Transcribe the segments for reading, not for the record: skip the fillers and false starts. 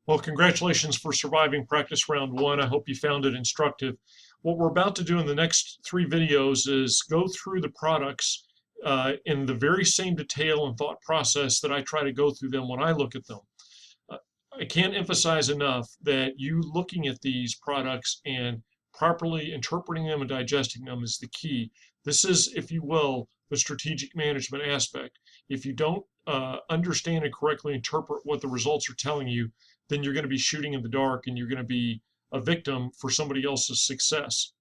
Well, congratulations for surviving practice round one. I hope you found it instructive. What we're about to do in the next three videos is go through the products in the very same detail and thought process that I try to go through them when I look at them. Uh, I can't emphasize enough that you looking at these products and properly interpreting them and digesting them is the key. This is, if you will, the strategic management aspect. If you don't understand and correctly interpret what the results are telling you, then you're going to be shooting in the dark and you're going to be a victim for somebody else's success.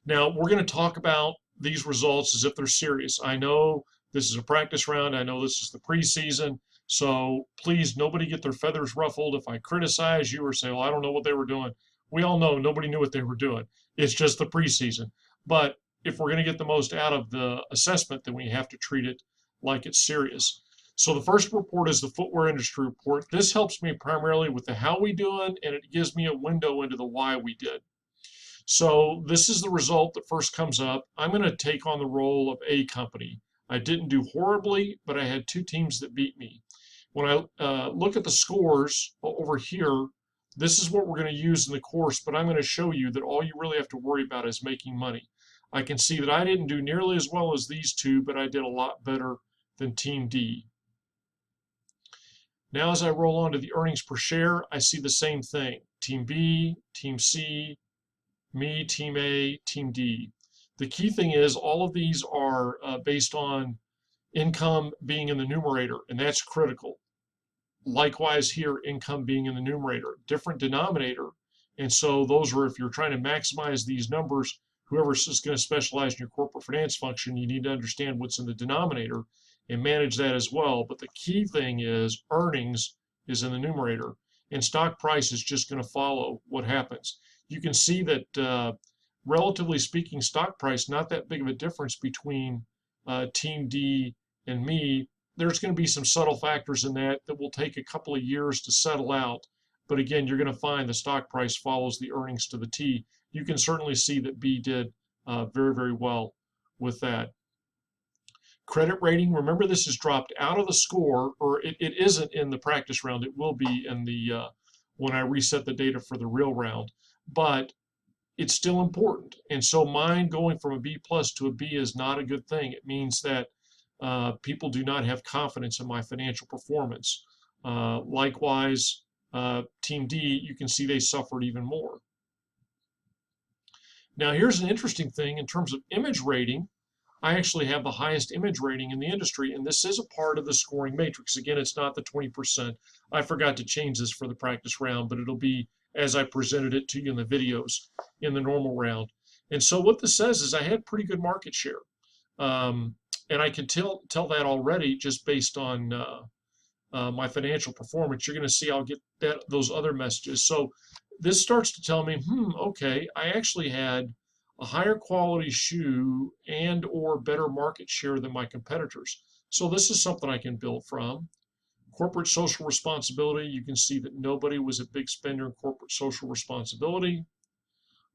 Now, we're going to talk about these results as if they're serious. I know this is a practice round. I know this is the preseason. So please, nobody get their feathers ruffled. If I criticize you or say, well, I don't know what they were doing, we all know nobody knew what they were doing. It's just the preseason. But if we're going to get the most out of the assessment, then we have to treat it like it's serious. So the first report is the footwear industry report. This helps me primarily with the how we doing, and it gives me a window into the why we did. So this is the result that first comes up. I'm going to take on the role of A company. I didn't do horribly, but I had two teams that beat me. When I look at the scores over here, this is what we're going to use in the course, but I'm going to show you that all you really have to worry about is making money. I can see that I didn't do nearly as well as these two, but I did a lot better than Team D. Now, as I roll on to the earnings per share, I see the same thing. Team B, Team C, me, Team A, Team D. The key thing is all of these are based on income being in the numerator, and that's critical. Likewise here, income being in the numerator, different denominator. And so those are, if you're trying to maximize these numbers, whoever is going to specialize in your corporate finance function, you need to understand what's in the denominator and manage that as well. But the key thing is earnings is in the numerator, and stock price is just going to follow what happens. You can see that relatively speaking, stock price, not that big of a difference between Team D and me. There's going to be some subtle factors in that will take a couple of years to settle out. But again, you're going to find the stock price follows the earnings to the T. You can certainly see that B did very, very well with that. Credit rating, remember this is dropped out of the score, or it isn't in the practice round. It will be in the when I reset the data for the real round. But it's still important. And so mine going from a B plus to a B is not a good thing. It means that people do not have confidence in my financial performance. Likewise, Team D, you can see they suffered even more. Now, here's an interesting thing in terms of image rating. I actually have the highest image rating in the industry, and this is a part of the scoring matrix. Again, it's not the 20%. I forgot to change this for the practice round, but it'll be as I presented it to you in the videos in the normal round. And so what this says is I had pretty good market share. And I can tell that already just based on my financial performance. You're going to see I'll get those other messages. So this starts to tell me, okay, I actually had a higher quality shoe and or better market share than my competitors. So this is something I can build from. Corporate social responsibility, you can see that nobody was a big spender in corporate social responsibility.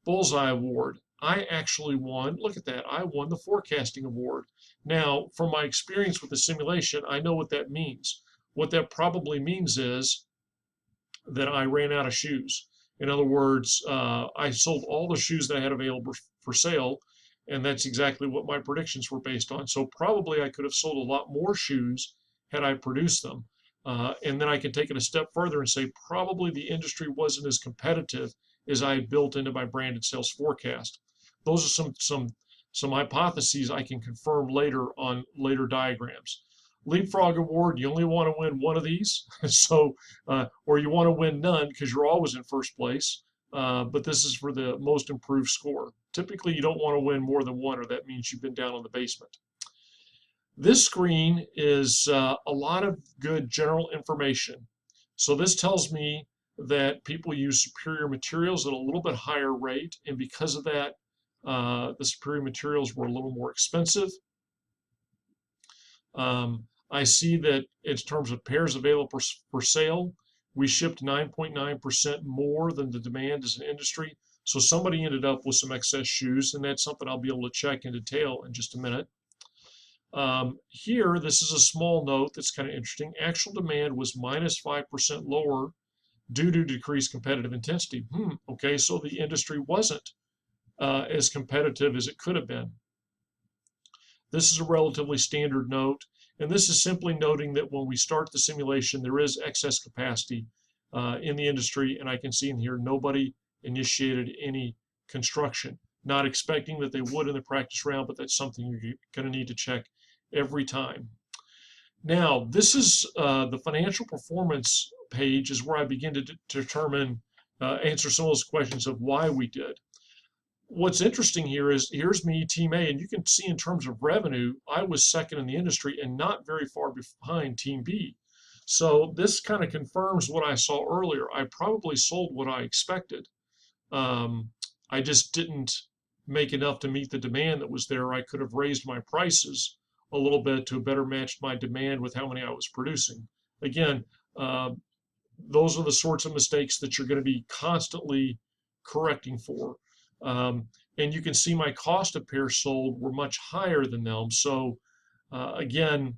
Bullseye Award, I actually won, look at that, I won the forecasting award. Now, from my experience with the simulation, I know what that means. What that probably means is that I ran out of shoes. In other words, I sold all the shoes that I had available for sale, and that's exactly what my predictions were based on. So probably I could have sold a lot more shoes had I produced them. And then I can take it a step further and say probably the industry wasn't as competitive as I had built into my branded sales forecast. Those are some hypotheses I can confirm later on later diagrams. Leapfrog Award, you only want to win one of these, so or you want to win none because you're always in first place. But this is for the most improved score. Typically, you don't want to win more than one, or that means you've been down in the basement. This screen is a lot of good general information. So this tells me that people use superior materials at a little bit higher rate, and because of that, the superior materials were a little more expensive. I see that in terms of pairs available for sale, we shipped 9.9% more than the demand as an industry. So somebody ended up with some excess shoes, and that's something I'll be able to check in detail in just a minute. Here, this is a small note that's kind of interesting. Actual demand was minus 5% lower due to decreased competitive intensity. Okay, so the industry wasn't as competitive as it could have been. This is a relatively standard note, and this is simply noting that when we start the simulation, there is excess capacity in the industry, and I can see in here nobody initiated any construction. Not expecting that they would in the practice round, but that's something you're going to need to check every time. Now, this is the financial performance page is where I begin to determine, answer some of those questions of why we did. What's interesting here is here's me, Team A, and you can see in terms of revenue, I was second in the industry and not very far behind Team B. So this kind of confirms what I saw earlier. I probably sold what I expected. I just didn't make enough to meet the demand that was there. I could have raised my prices a little bit to better match my demand with how many I was producing. Again, those are the sorts of mistakes that you're going to be constantly correcting for. And you can see my cost of pairs sold were much higher than them. So again,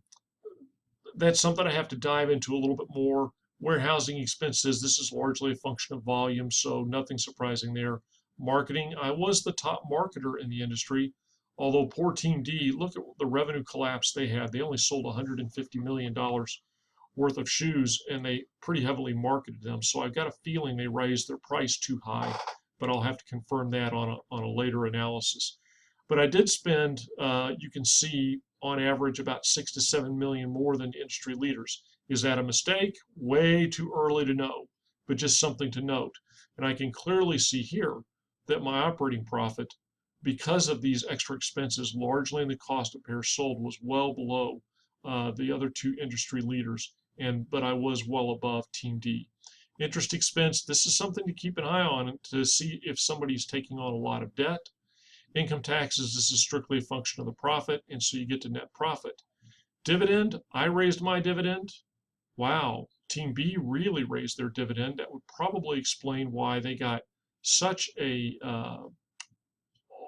that's something I have to dive into a little bit more. Warehousing expenses, this is largely a function of volume, so nothing surprising there. Marketing, I was the top marketer in the industry, although poor Team D, look at the revenue collapse they had. They only sold $150 million worth of shoes, and they pretty heavily marketed them. So I've got a feeling they raised their price too high, but I'll have to confirm that on a later analysis. But I did spend, you can see, on average about 6 to 7 million more than industry leaders. Is that a mistake? Way too early to know, but just something to note. And I can clearly see here that my operating profit, because of these extra expenses, largely in the cost of pairs sold, was well below the other two industry leaders, but I was well above Team D. Interest expense, this is something to keep an eye on to see if somebody's taking on a lot of debt. Income taxes, this is strictly a function of the profit, and so you get to net profit. Dividend, I raised my dividend. Wow, Team B really raised their dividend. That would probably explain why they got such a,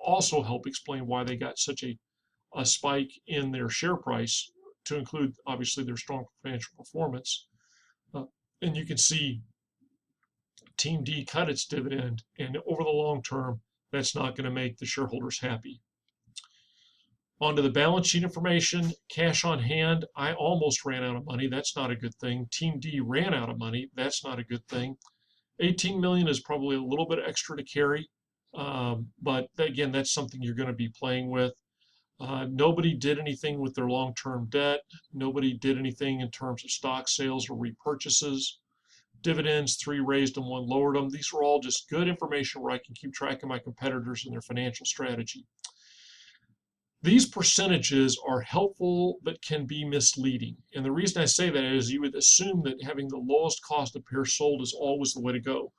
also help explain why they got such a spike in their share price, to include obviously their strong financial performance. And you can see Team D cut its dividend, and over the long term, that's not going to make the shareholders happy. Onto the balance sheet information, cash on hand, I almost ran out of money. That's not a good thing. Team D ran out of money. That's not a good thing. 18 million is probably a little bit extra to carry, but again, that's something you're going to be playing with. Nobody did anything with their long-term debt. Nobody did anything in terms of stock sales or repurchases. Dividends, 3 raised them, 1 lowered them. These are all just good information where I can keep track of my competitors and their financial strategy. These percentages are helpful but can be misleading. And the reason I say that is you would assume that having the lowest cost of pairs sold is always the way to go.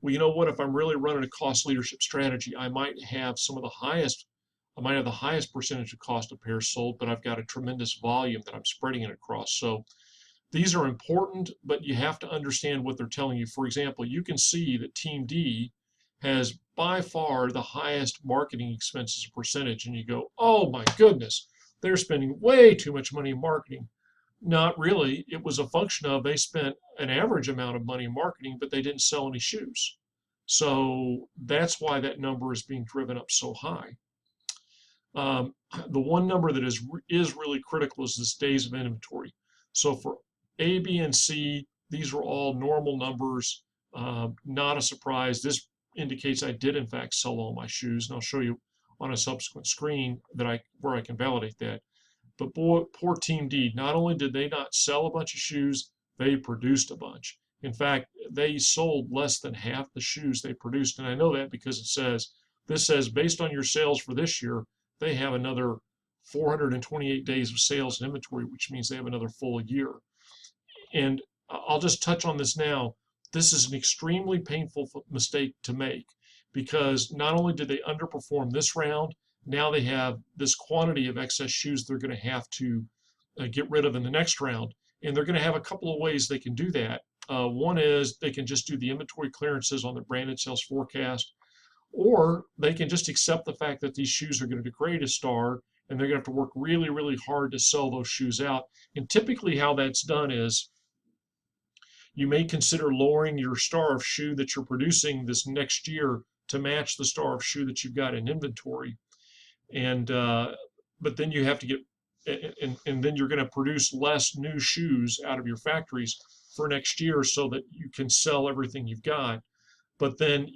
Well, you know what? If I'm really running a cost leadership strategy, I might have the highest percentage of cost of pairs sold, but I've got a tremendous volume that I'm spreading it across. So these are important, but you have to understand what they're telling you. For example, you can see that Team D has by far the highest marketing expenses percentage, and you go, oh my goodness, they're spending way too much money in marketing. Not really. It was a function of they spent an average amount of money in marketing, but they didn't sell any shoes. So that's why that number is being driven up so high. The one number that is really critical is this days of inventory. So for A, B, and C, these are all normal numbers, not a surprise. This indicates I did in fact sell all my shoes, and I'll show you on a subsequent screen where I can validate that. But boy, poor Team D, not only did they not sell a bunch of shoes, they produced a bunch. In fact, they sold less than half the shoes they produced, and I know that because this says based on your sales for this year, they have another 428 days of sales and inventory, which means they have another full year. And I'll just touch on this now. This is an extremely painful mistake to make, because not only did they underperform this round, now they have this quantity of excess shoes they're going to have to get rid of in the next round. And they're going to have a couple of ways they can do that. One is they can just do the inventory clearances on the branded sales forecast, or they can just accept the fact that these shoes are going to degrade a star, and they're going to have to work really, really hard to sell those shoes out. And typically how that's done is You may consider lowering your star of shoe that you're producing this next year to match the star of shoe that you've got in inventory. And but then you have to get, and then you're going to produce less new shoes out of your factories for next year so that you can sell everything you've got. But then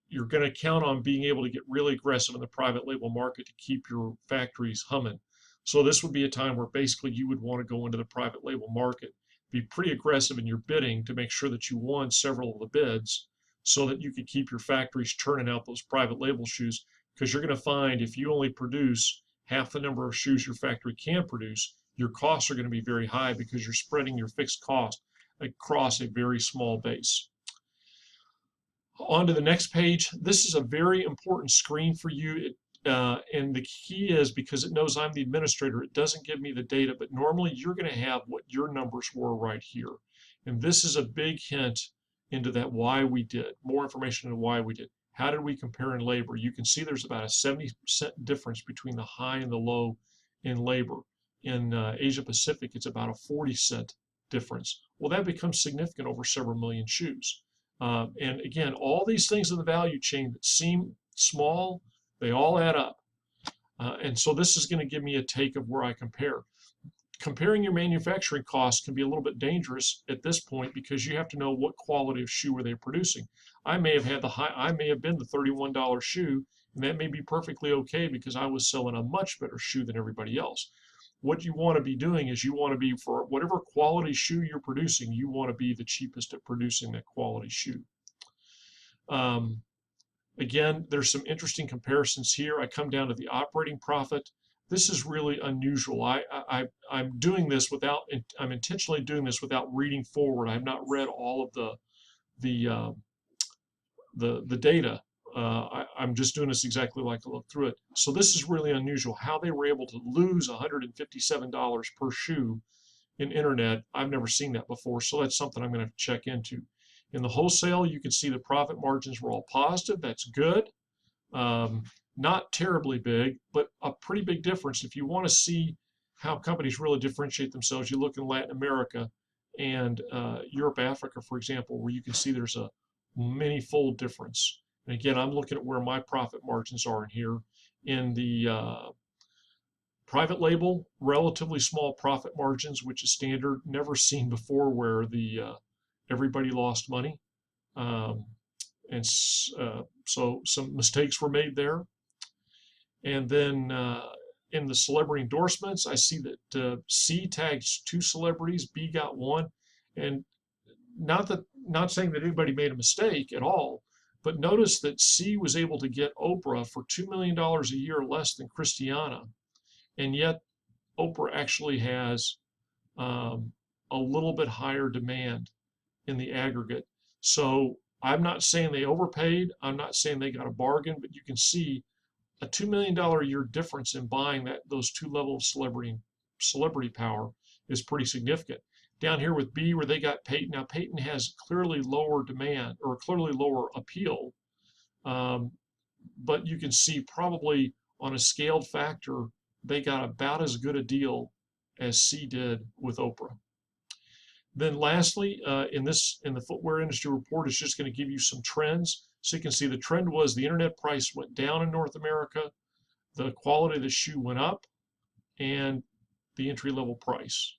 you're going to count on being able to get really aggressive in the private label market to keep your factories humming. So this would be a time where basically you would want to go into the private label market, be pretty aggressive in your bidding to make sure that you won several of the bids so that you could keep your factories churning out those private label shoes. Because you're going to find if you only produce half the number of shoes your factory can produce, your costs are going to be very high because you're spreading your fixed cost across a very small base. On to the next page. This is a very important screen for you. And the key is, because it knows I'm the administrator, it doesn't give me the data, but normally you're going to have what your numbers were right here. And this is a big hint into that why we did, more information on why we did. How did we compare in labor? You can see there's about a 70% difference between the high and the low in labor. In Asia Pacific, it's about a 40-cent difference. Well, that becomes significant over several million shoes. And again, all these things in the value chain that seem small, they all add up. And so this is going to give me a take of where I compare. Comparing your manufacturing costs can be a little bit dangerous at this point because you have to know what quality of shoe are they producing. I may have had I may have been the $31 shoe, and that may be perfectly okay because I was selling a much better shoe than everybody else. What you want to be doing is you want to be, for whatever quality shoe you're producing, you want to be the cheapest at producing that quality shoe. Again, there's some interesting comparisons here. I come down to the operating profit. This is really unusual. I'm doing this without, I'm intentionally doing this without reading forward. I've not read all of the data. I'm just doing this exactly like I looked through it. So this is really unusual. How they were able to lose $157 per shoe in internet, I've never seen that before. So that's something I'm going to check into. In the wholesale, you can see the profit margins were all positive. That's good. Not terribly big, but a pretty big difference. If you want to see how companies really differentiate themselves, you look in Latin America and Europe, Africa, for example, where you can see there's a many-fold difference. And again, I'm looking at where my profit margins are in here. In the private label, relatively small profit margins, which is standard, never seen before, where the everybody lost money. So some mistakes were made there. And then in the celebrity endorsements, I see that C tags 2 celebrities, B got 1. And not saying that anybody made a mistake at all, but notice that C was able to get Oprah for $2 million a year less than Christiana. And yet Oprah actually has a little bit higher demand in the aggregate. So I'm not saying they overpaid. I'm not saying they got a bargain, but you can see a $2 million a year difference in buying those 2 levels of celebrity power is pretty significant. Down here with B, where they got Peyton. Now Peyton has clearly lower demand or clearly lower appeal, but you can see probably on a scaled factor, they got about as good a deal as C did with Oprah. Then lastly, in the footwear industry report, it's just going to give you some trends. So you can see the trend was the internet price went down in North America, the quality of the shoe went up, and the entry-level price.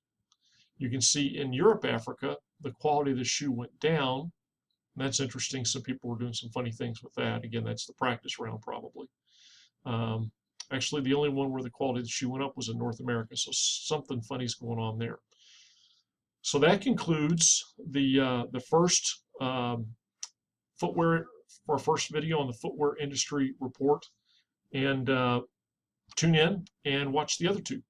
You can see in Europe, Africa, the quality of the shoe went down. And that's interesting. Some people were doing some funny things with that. Again, that's the practice round probably. Actually, the only one where the quality of the shoe went up was in North America. So something funny is going on there. So that concludes the first our first video on the footwear industry report. And tune in and watch the other 2.